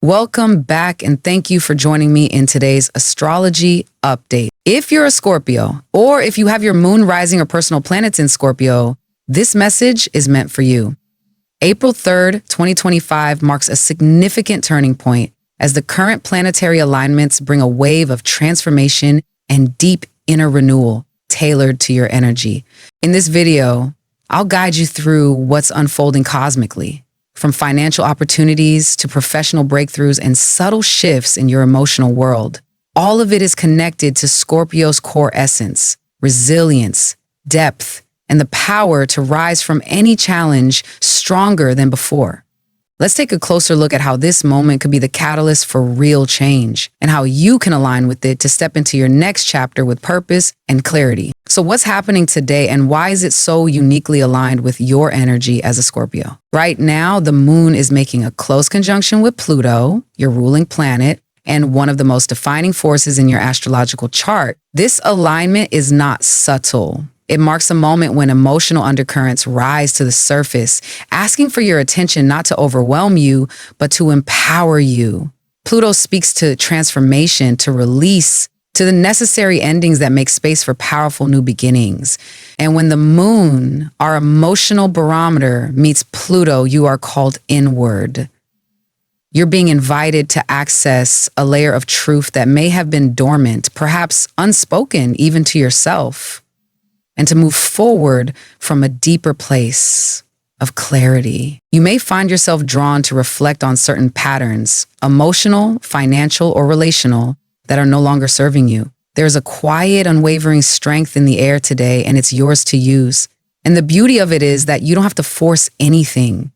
Welcome back and thank you for joining me in today's astrology update. If you're a Scorpio, or if you have your moon rising or personal planets in Scorpio, this message is meant for you. April 3rd, 2025 marks a significant turning point as the current planetary alignments bring a wave of transformation and deep inner renewal tailored to your energy. In this video, I'll guide you through what's unfolding cosmically, from financial opportunities to professional breakthroughs and subtle shifts in your emotional world. All of it is connected to Scorpio's core essence, resilience, depth, and the power to rise from any challenge stronger than before. Let's take a closer look at how this moment could be the catalyst for real change and how you can align with it to step into your next chapter with purpose and clarity. So what's happening today and why is it so uniquely aligned with your energy as a Scorpio? Right now, the moon is making a close conjunction with Pluto, your ruling planet, and one of the most defining forces in your astrological chart. This alignment is not subtle. It marks a moment when emotional undercurrents rise to the surface, asking for your attention not to overwhelm you, but to empower you. Pluto speaks to transformation, to release, to the necessary endings that make space for powerful new beginnings. And when the moon, our emotional barometer, meets Pluto, you are called inward. You're being invited to access a layer of truth that may have been dormant, perhaps unspoken even to yourself, and to move forward from a deeper place of clarity. You may find yourself drawn to reflect on certain patterns, emotional, financial, or relational, that are no longer serving you. There's a quiet, unwavering strength in the air today, and it's yours to use. And the beauty of it is that you don't have to force anything.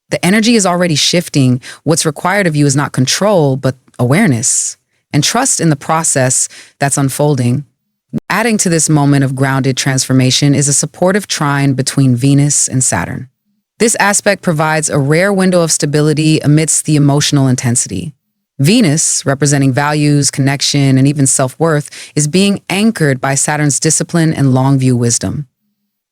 The energy is already shifting. What's required of you is not control, but awareness and trust in the process that's unfolding. Adding to this moment of grounded transformation is a supportive trine between Venus and Saturn. This aspect provides a rare window of stability amidst the emotional intensity. Venus, representing values, connection, and even self-worth, is being anchored by Saturn's discipline and long-view wisdom.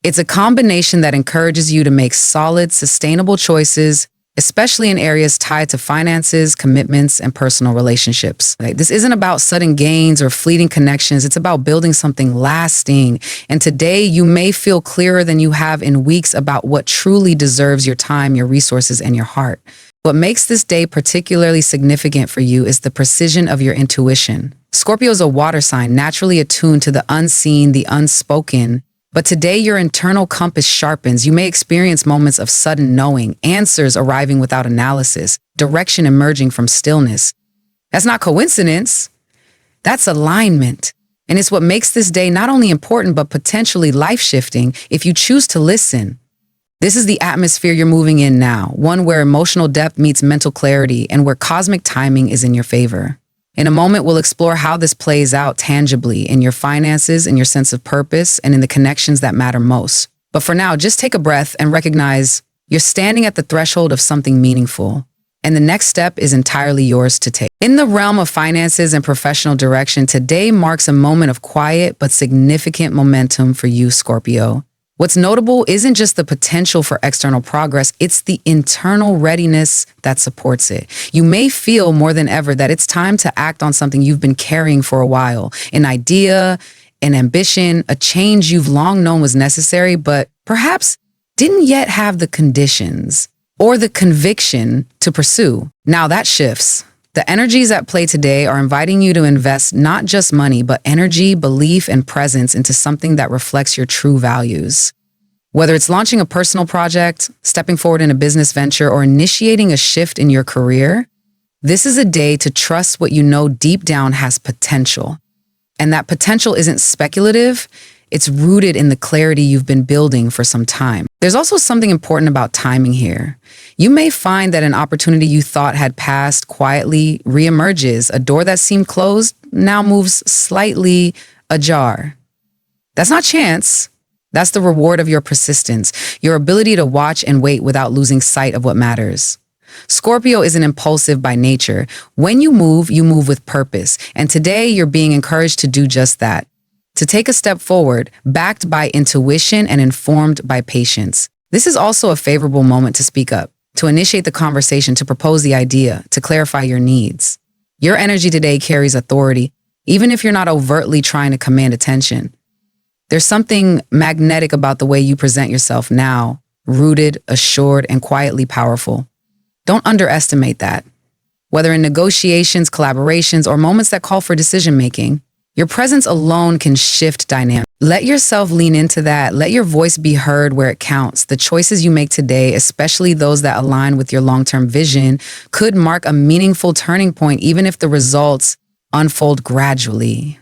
It's a combination that encourages you to make solid, sustainable choices, especially in areas tied to finances, commitments, and personal relationships. This isn't about sudden gains or fleeting connections. It's about building something lasting. And today, you may feel clearer than you have in weeks about what truly deserves your time, your resources, and your heart. What makes this day particularly significant for you is the precision of your intuition. Scorpio is a water sign, naturally attuned to the unseen, the unspoken. But today, your internal compass sharpens. You may experience moments of sudden knowing, answers arriving without analysis, direction emerging from stillness. That's not coincidence. That's alignment. And it's what makes this day not only important, but potentially life-shifting if you choose to listen. This is the atmosphere you're moving in now, one where emotional depth meets mental clarity and where cosmic timing is in your favor. In a moment, we'll explore how this plays out tangibly in your finances, in your sense of purpose, and in the connections that matter most. But for now, just take a breath and recognize you're standing at the threshold of something meaningful, and the next step is entirely yours to take. In the realm of finances and professional direction, today marks a moment of quiet but significant momentum for you, Scorpio. What's notable isn't just the potential for external progress, it's the internal readiness that supports it. You may feel more than ever that it's time to act on something you've been carrying for a while, an idea, an ambition, a change you've long known was necessary, but perhaps didn't yet have the conditions or the conviction to pursue. Now that shifts. The energies at play today are inviting you to invest not just money, but energy, belief, and presence into something that reflects your true values. Whether it's launching a personal project, stepping forward in a business venture, or initiating a shift in your career, this is a day to trust what you know deep down has potential. And that potential isn't speculative. It's rooted in the clarity you've been building for some time. There's also something important about timing here. You may find that an opportunity you thought had passed quietly reemerges. A door that seemed closed now moves slightly ajar. That's not chance. That's the reward of your persistence, your ability to watch and wait without losing sight of what matters. Scorpio isn't impulsive by nature. When you move with purpose. And today you're being encouraged to do just that. To take a step forward, backed by intuition and informed by patience. This is also a favorable moment to speak up. to initiate the conversation, to propose the idea, to clarify your needs. Your energy today carries authority, even if you're not overtly trying to command attention. There's something magnetic about the way you present yourself now, rooted, assured, and quietly powerful. Don't underestimate that. Whether in negotiations, collaborations, or moments that call for decision-making, your presence alone can shift dynamics. Let yourself lean into that. Let your voice be heard where it counts. The choices you make today, especially those that align with your long-term vision, could mark a meaningful turning point, even if the results unfold gradually.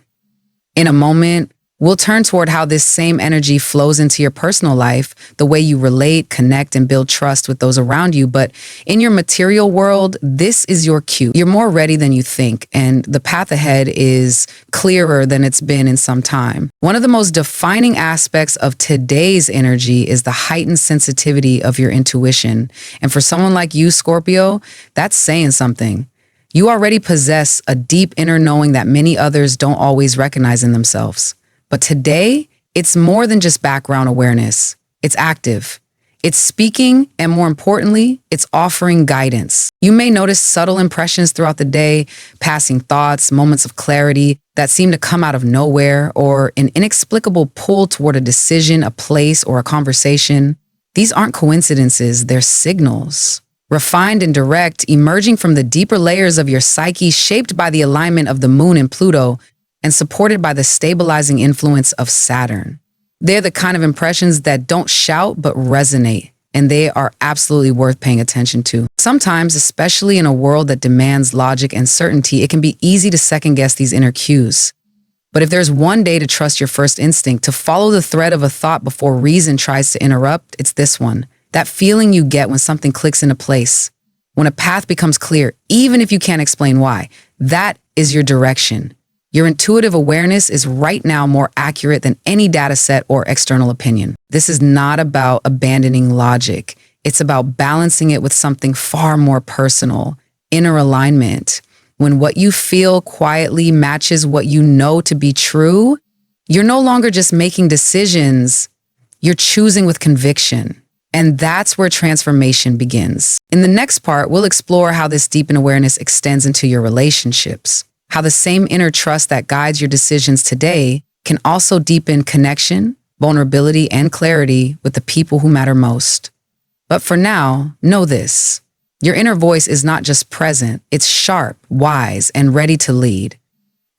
In a moment, we'll turn toward how this same energy flows into your personal life, the way you relate, connect, and build trust with those around you. But in your material world, this is your cue. You're more ready than you think, and the path ahead is clearer than it's been in some time. One of the most defining aspects of today's energy is the heightened sensitivity of your intuition. And for someone like you, Scorpio, that's saying something. You already possess a deep inner knowing that many others don't always recognize in themselves. But today, it's more than just background awareness. It's active. It's speaking, and more importantly, it's offering guidance. You may notice subtle impressions throughout the day, passing thoughts, moments of clarity that seem to come out of nowhere, or an inexplicable pull toward a decision, a place, or a conversation. These aren't coincidences, they're signals. Refined and direct, emerging from the deeper layers of your psyche, shaped by the alignment of the moon and Pluto, and supported by the stabilizing influence of Saturn. They're the kind of impressions that don't shout but resonate, and they are absolutely worth paying attention to. Sometimes, especially in a world that demands logic and certainty, it can be easy to second-guess these inner cues. But if there's one day to trust your first instinct, to follow the thread of a thought before reason tries to interrupt, it's this one. That feeling you get when something clicks into place, when a path becomes clear, even if you can't explain why. That is your direction. Your intuitive awareness is right now more accurate than any data set or external opinion. This is not about abandoning logic. It's about balancing it with something far more personal, inner alignment. When what you feel quietly matches what you know to be true, you're no longer just making decisions, you're choosing with conviction. And that's where transformation begins. In the next part, we'll explore how this deepened awareness extends into your relationships. How the same inner trust that guides your decisions today can also deepen connection, vulnerability, and clarity with the people who matter most. But for now, know this. Your inner voice is not just present, it's sharp, wise, and ready to lead.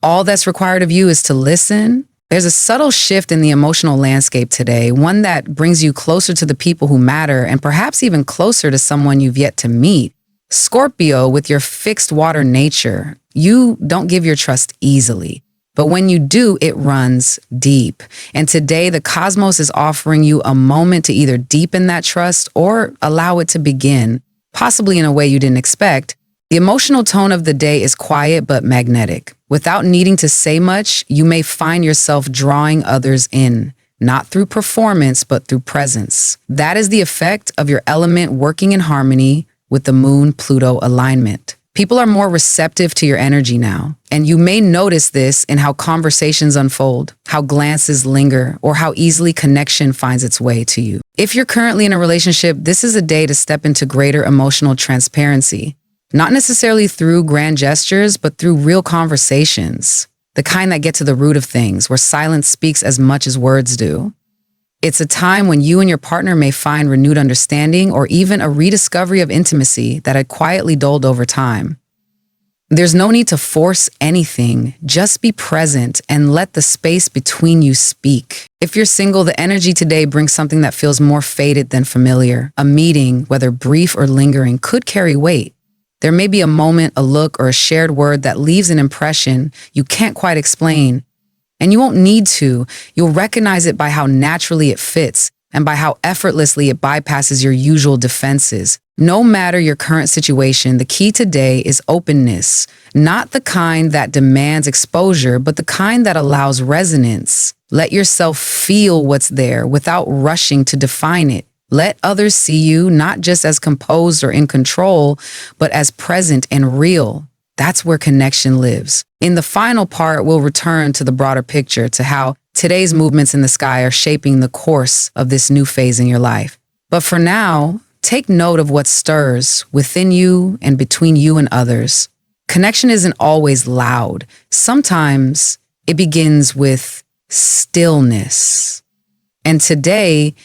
All that's required of you is to listen. There's a subtle shift in the emotional landscape today, one that brings you closer to the people who matter and perhaps even closer to someone you've yet to meet. Scorpio, with your fixed water nature, you don't give your trust easily. But when you do, it runs deep. And today, the cosmos is offering you a moment to either deepen that trust or allow it to begin, possibly in a way you didn't expect. The emotional tone of the day is quiet but magnetic. Without needing to say much, you may find yourself drawing others in, not through performance, but through presence. That is the effect of your element working in harmony with the Moon-Pluto alignment. People are more receptive to your energy now, and you may notice this in how conversations unfold, how glances linger, or how easily connection finds its way to you. If you're currently in a relationship, this is a day to step into greater emotional transparency, not necessarily through grand gestures, but through real conversations, the kind that get to the root of things, where silence speaks as much as words do. It's a time when you and your partner may find renewed understanding or even a rediscovery of intimacy that had quietly dulled over time. There's no need to force anything, just be present and let the space between you speak. If you're single, the energy today brings something that feels more faded than familiar. A meeting, whether brief or lingering, could carry weight. There may be a moment, a look, or a shared word that leaves an impression you can't quite explain. And you won't need to. You'll recognize it by how naturally it fits and by how effortlessly it bypasses your usual defenses. No matter your current situation, the key today is openness, not the kind that demands exposure, but the kind that allows resonance. Let yourself feel what's there without rushing to define it. Let others see you not just as composed or in control, but as present and real. That's where connection lives. In the final part, we'll return to the broader picture, to how today's movements in the sky are shaping the course of this new phase in your life. But for now, Take note of what stirs within you and between you and others. Connection isn't always loud. Sometimes it begins with stillness. And today,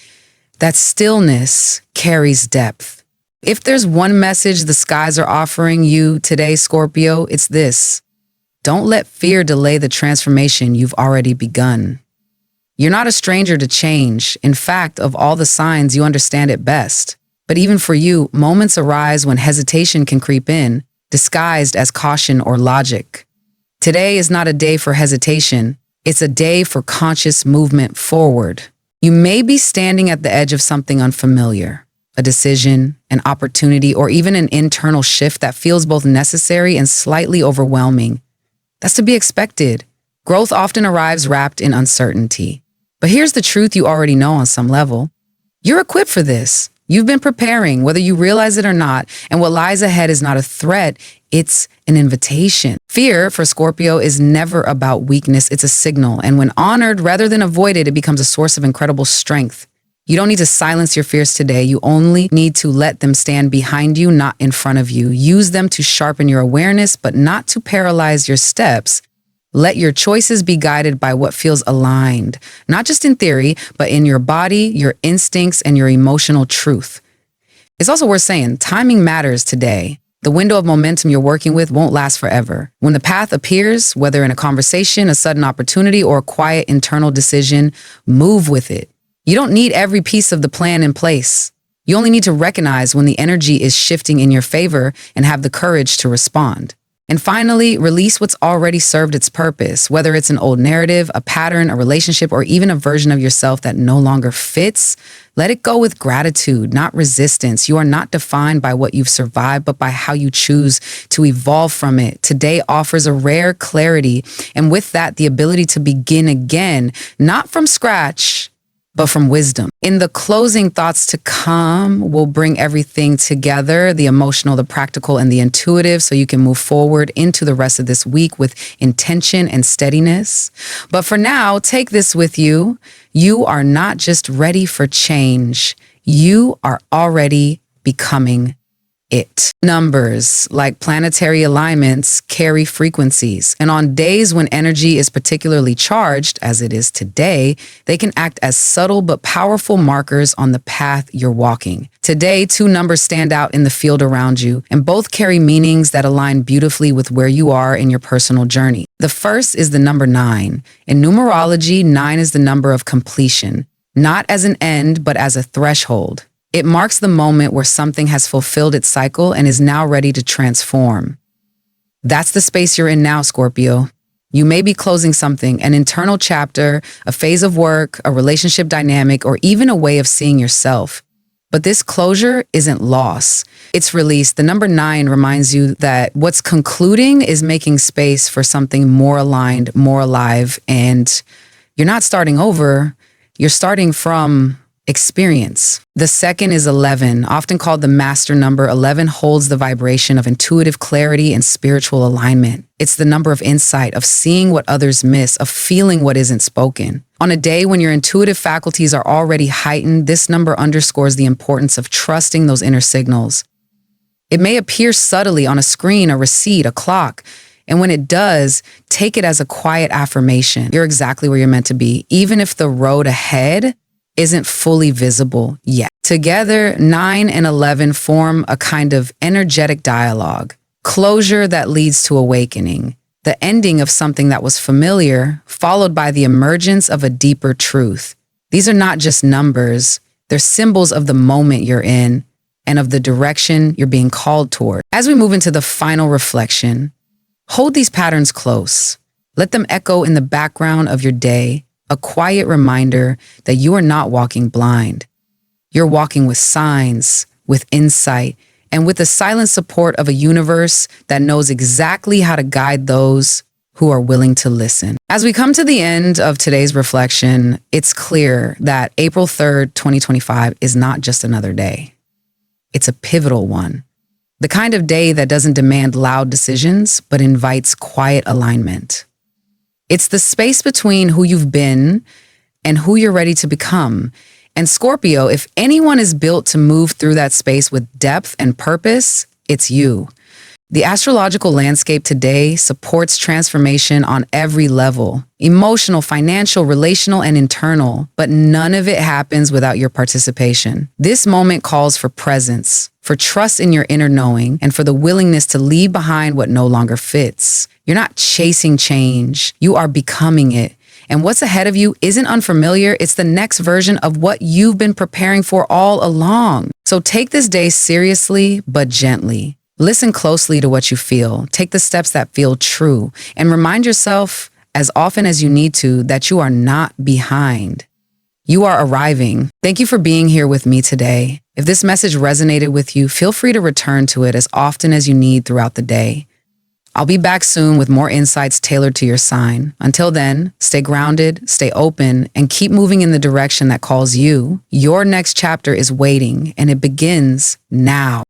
that stillness carries depth. If there's one message the skies are offering you today, Scorpio, it's this. Don't let fear delay the transformation you've already begun. You're not a stranger to change. In fact, of all the signs, you understand it best. But even for you, moments arise when hesitation can creep in, disguised as caution or logic. Today is not a day for hesitation. It's a day for conscious movement forward. You may be standing at the edge of something unfamiliar, a decision, an opportunity, or even an internal shift that feels both necessary and slightly overwhelming. That's to be expected. Growth often arrives wrapped in uncertainty. But here's the truth you already know on some level. You're equipped for this. You've been preparing, whether you realize it or not, and what lies ahead is not a threat, it's an invitation. Fear, for Scorpio, is never about weakness, it's a signal, and when honored rather than avoided, it becomes a source of incredible strength. You don't need to silence your fears today, you only need to let them stand behind you, not in front of you. Use them to sharpen your awareness, but not to paralyze your steps. Let your choices be guided by what feels aligned, not just in theory, but in your body, your instincts, and your emotional truth. It's also worth saying, timing matters today. The window of momentum you're working with won't last forever. When the path appears, whether in a conversation, a sudden opportunity, or a quiet internal decision, move with it. You don't need every piece of the plan in place. You only need to recognize when the energy is shifting in your favor and have the courage to respond. And finally, release what's already served its purpose, whether it's an old narrative, a pattern, a relationship, or even a version of yourself that no longer fits. Let it go with gratitude, not resistance. You are not defined by what you've survived, but by how you choose to evolve from it. Today offers a rare clarity, and with that, the ability to begin again, not from scratch, but from wisdom. In the closing thoughts to come, we'll bring everything together, the emotional, the practical, and the intuitive, so you can move forward into the rest of this week with intention and steadiness. But for now, take this with you. You are not just ready for change. You are already becoming it. Numbers, like planetary alignments, carry frequencies. And on days when energy is particularly charged, as it is today, they can act as subtle but powerful markers on the path you're walking. Today, 2 numbers stand out in the field around you, and both carry meanings that align beautifully with where you are in your personal journey. The first is the number 9. In numerology, 9 is the number of completion, not as an end, but as a threshold. It marks the moment where something has fulfilled its cycle and is now ready to transform. That's the space you're in now, Scorpio. You may be closing something, an internal chapter, a phase of work, a relationship dynamic, or even a way of seeing yourself. But this closure isn't loss. It's release. The number 9 reminds you that what's concluding is making space for something more aligned, more alive, and you're not starting over. You're starting from experience. The second is 11, often called the master number. 11 holds the vibration of intuitive clarity and spiritual alignment. It's the number of insight, of seeing what others miss, of feeling what isn't spoken. On a day when your intuitive faculties are already heightened, this number underscores the importance of trusting those inner signals. It may appear subtly on a screen, a receipt, a clock, and when it does, take it as a quiet affirmation. You're exactly where you're meant to be, even if the road ahead isn't fully visible yet. Together, 9 and 11 form a kind of energetic dialogue, closure that leads to awakening, the ending of something that was familiar, followed by the emergence of a deeper truth. These are not just numbers, they're symbols of the moment you're in and of the direction you're being called toward. As we move into the final reflection, hold these patterns close. Let them echo in the background of your day, a quiet reminder that you are not walking blind. You're walking with signs, with insight, and with the silent support of a universe that knows exactly how to guide those who are willing to listen. As we come to the end of today's reflection, it's clear that April 3rd, 2025 is not just another day. It's a pivotal one. The kind of day that doesn't demand loud decisions, but invites quiet alignment. It's the space between who you've been and who you're ready to become. And Scorpio, if anyone is built to move through that space with depth and purpose, it's you. The astrological landscape today supports transformation on every level: emotional, financial, relational, and internal, but none of it happens without your participation. This moment calls for presence, for trust in your inner knowing, and for the willingness to leave behind what no longer fits. You're not chasing change, you are becoming it. And what's ahead of you isn't unfamiliar, it's the next version of what you've been preparing for all along. So take this day seriously, but gently. Listen closely to what you feel, take the steps that feel true, and remind yourself as often as you need to that you are not behind. You are arriving. Thank you for being here with me today. If this message resonated with you, feel free to return to it as often as you need throughout the day. I'll be back soon with more insights tailored to your sign. Until then, stay grounded, stay open, and keep moving in the direction that calls you. Your next chapter is waiting, and it begins now.